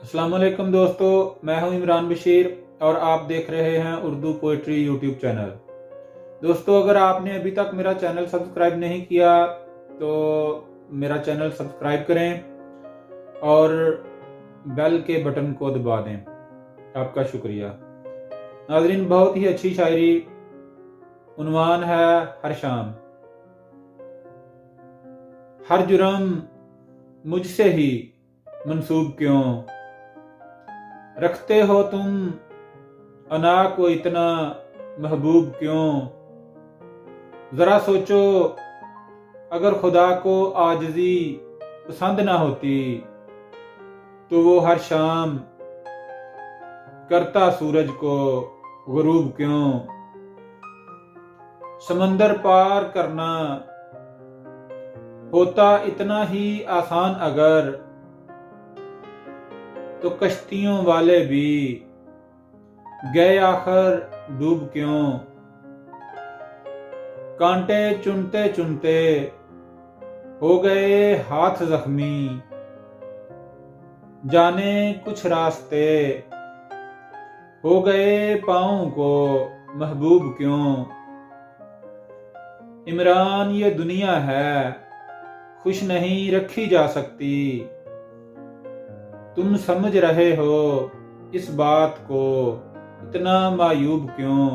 अस्सलाम वालेकुम दोस्तों, मैं हूं इमरान बशीर और आप देख रहे हैं उर्दू पोइट्री यूट्यूब चैनल। दोस्तों, अगर आपने अभी तक मेरा चैनल सब्सक्राइब नहीं किया तो मेरा चैनल सब्सक्राइब करें और बेल के बटन को दबा दें। आपका शुक्रिया। नाज़रीन, बहुत ही अच्छी शायरी, उन्वान है हर शाम। हर जुर्म मुझसे ही मंसूब क्यों, रखते हो तुम अना को इतना महबूब क्यों। जरा सोचो, अगर खुदा को आजिज़ी पसंद ना होती तो वो हर शाम करता सूरज को गुरूब क्यों। समंदर पार करना होता इतना ही आसान अगर, तो कश्तियों वाले भी गए आखिर डूब क्यों। कांटे चुनते चुनते हो गए हाथ जख्मी, जाने कुछ रास्ते हो गए पाँव को महबूब क्यों। इमरान, ये दुनिया है खुश नहीं रखी जा सकती, तुम समझ रहे हो इस बात को इतना मायूब क्यों।